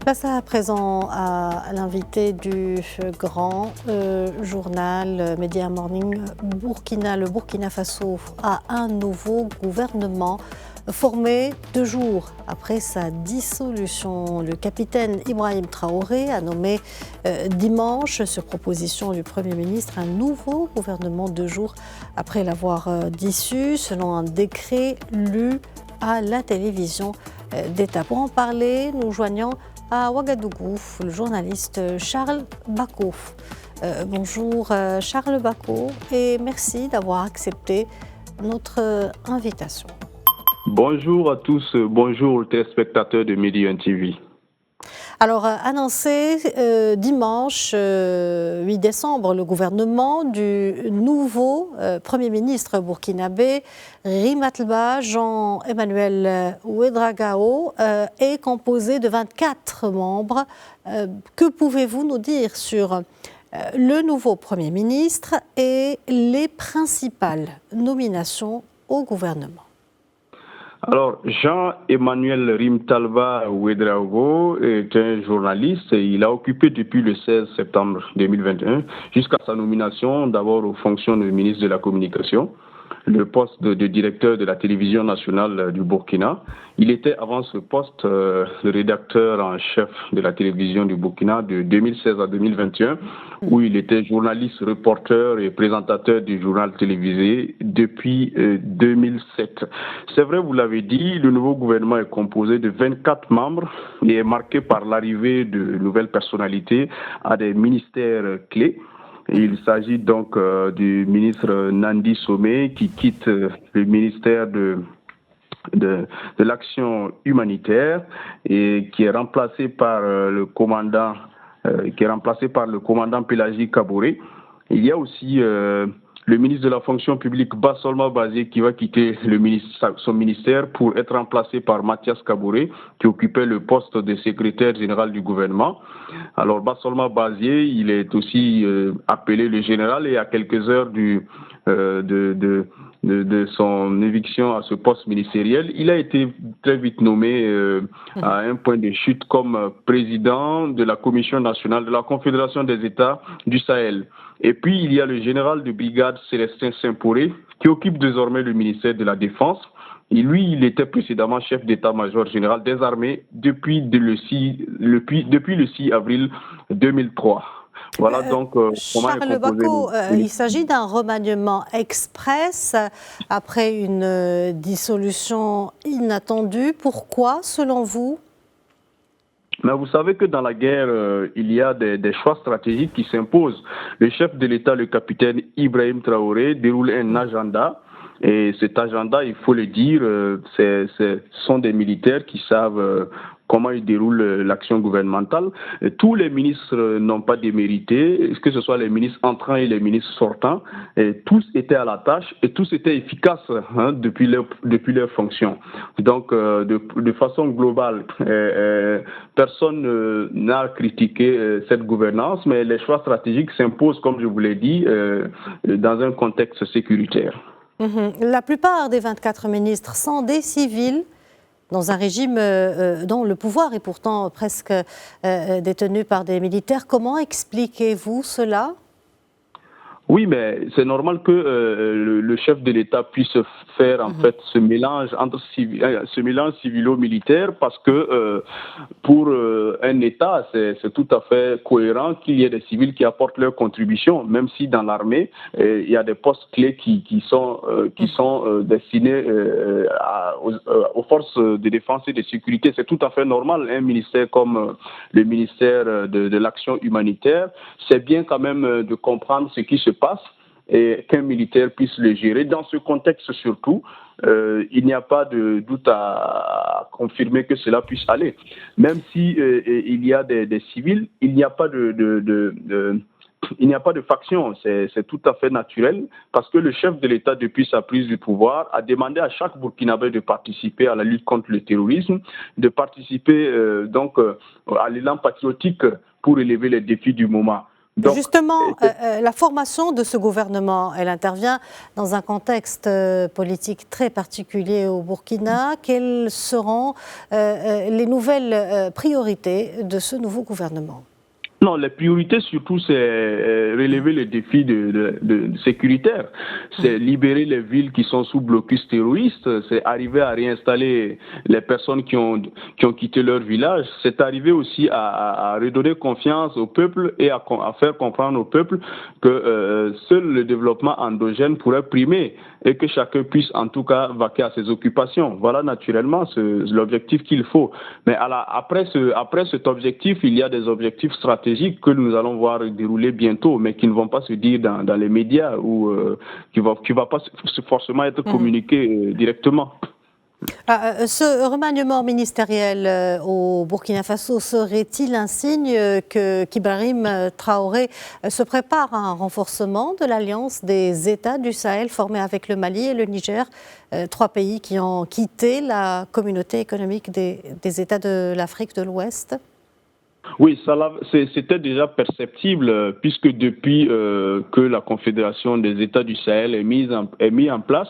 Place à présent à l'invité du grand journal Média Morning Burkina. Le Burkina Faso a un nouveau gouvernement formé 2 jours après sa dissolution. Le capitaine Ibrahim Traoré a nommé dimanche, sur proposition du Premier ministre, un nouveau gouvernement 2 jours après l'avoir dissous, selon un décret lu à la télévision d'État. Pour en parler, nous joignons à Ouagadougou le journaliste Charles Bako. Bonjour Charles Bako et merci d'avoir accepté notre invitation. Bonjour à tous, bonjour aux téléspectateurs de Midi 1 TV. Alors, annoncé dimanche 8 décembre, le gouvernement du nouveau Premier ministre burkinabé, Rimatlba Jean-Emmanuel Ouedragao, est composé de 24 membres. Que pouvez-vous nous dire sur le nouveau Premier ministre et les principales nominations au gouvernement? Alors, Jean-Emmanuel Rimtalba Ouedraogo est un journaliste et il a occupé depuis le 16 septembre 2021 jusqu'à sa nomination d'abord aux fonctions de ministre de la Communication, le poste de directeur de la télévision nationale du Burkina. Il était avant ce poste le rédacteur en chef de la télévision du Burkina de 2016 à 2021, où il était journaliste, reporter et présentateur du journal télévisé depuis 2007. C'est vrai, vous l'avez dit, le nouveau gouvernement est composé de 24 membres et est marqué par l'arrivée de nouvelles personnalités à des ministères clés. Il s'agit donc du ministre Nandi Somé qui quitte le ministère de l'action humanitaire et qui est remplacé par le commandant Pélagie Kaboré. Il y a aussi le ministre de la fonction publique Bassolma Bazé qui va quitter son ministère pour être remplacé par Mathias Kaboré qui occupait le poste de secrétaire général du gouvernement. Alors Bassolma Bazé, il est aussi appelé le général et à quelques heures de son éviction à ce poste ministériel, il a été très vite nommé à un point de chute comme président de la Commission nationale de la Confédération des États du Sahel. Et puis, il y a le général de brigade Célestin Saint-Poré qui occupe désormais le ministère de la Défense. Et lui, il était précédemment chef d'état-major général des armées depuis le 6 avril 2003. Voilà donc Charles Bako, il s'agit d'un remaniement express après une dissolution inattendue. Pourquoi, selon vous? Mais vous savez que dans la guerre, il y a des choix stratégiques qui s'imposent. Le chef de l'État, le capitaine Ibrahim Traoré, déroule un agenda. Et cet agenda, il faut le dire, ce sont des militaires qui savent comment ils déroulent l'action gouvernementale. Et tous les ministres n'ont pas démérité, que ce soit les ministres entrants et les ministres sortants. Et tous étaient à la tâche et tous étaient efficaces depuis leur fonction. Donc, de façon globale, personne n'a critiqué cette gouvernance, mais les choix stratégiques s'imposent, comme je vous l'ai dit, dans un contexte sécuritaire. La plupart des 24 ministres sont des civils dans un régime dont le pouvoir est pourtant presque détenu par des militaires. Comment expliquez-vous cela ? Oui, mais c'est normal que le chef de l'État puisse faire en fait ce mélange civilo-militaire parce que pour un État, c'est tout à fait cohérent qu'il y ait des civils qui apportent leur contribution, même si dans l'armée, il y a des postes clés qui sont destinés aux forces de défense et de sécurité. C'est tout à fait normal. Un ministère comme le ministère de l'action humanitaire, c'est bien quand même de comprendre ce qui se passe et qu'un militaire puisse le gérer. Dans ce contexte surtout, il n'y a pas de doute à confirmer que cela puisse aller. Même si il y a des civils, il n'y a pas il n'y a pas de faction, c'est tout à fait naturel parce que le chef de l'État, depuis sa prise du pouvoir, a demandé à chaque Burkinabé de participer à la lutte contre le terrorisme, de participer à l'élan patriotique pour élever les défis du moment. Donc, justement, la formation de ce gouvernement, elle intervient dans un contexte politique très particulier au Burkina. Quelles seront les nouvelles priorités de ce nouveau gouvernement? non, les priorités surtout, c'est relever les défis sécuritaires. C'est libérer les villes qui sont sous blocus terroriste. C'est arriver à réinstaller les personnes qui ont quitté leur village. C'est arriver aussi à redonner confiance au peuple et à faire comprendre au peuple que seul le développement endogène pourrait primer et que chacun puisse en tout cas vaquer à ses occupations. Voilà naturellement l'objectif qu'il faut. Mais après cet objectif, il y a des objectifs stratégiques que nous allons voir dérouler bientôt, mais qui ne vont pas se dire dans les médias ou qui ne va pas forcément être communiqué directement. Ce remaniement ministériel au Burkina Faso serait-il un signe qu'Ibrahim Traoré se prépare à un renforcement de l'alliance des États du Sahel formée avec le Mali et le Niger, trois pays qui ont quitté la communauté économique des États de l'Afrique de l'Ouest? Oui, c'était déjà perceptible puisque depuis que la Confédération des États du Sahel est mise en place,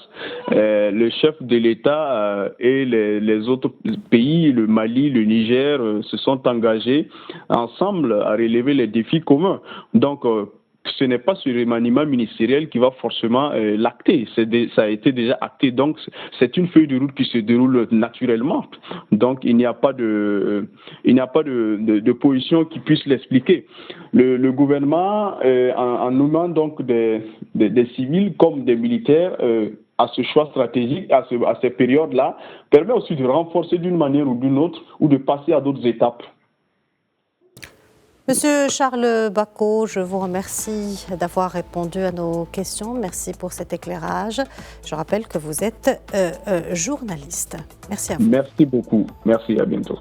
le chef de l'État et les autres pays, le Mali, le Niger, se sont engagés ensemble à relever les défis communs. Donc, ce n'est pas ce remaniement ministériel qui va forcément l'acter. Ça a été déjà acté. Donc, c'est une feuille de route qui se déroule naturellement. Donc, il n'y a pas de position qui puisse l'expliquer. Le gouvernement, en nommant donc des civils comme des militaires, à ce choix stratégique, à ces périodes-là, permet aussi de renforcer d'une manière ou d'une autre ou de passer à d'autres étapes. Monsieur Charles Bako, je vous remercie d'avoir répondu à nos questions. Merci pour cet éclairage. Je rappelle que vous êtes journaliste. Merci à vous. Merci beaucoup. Merci, à bientôt.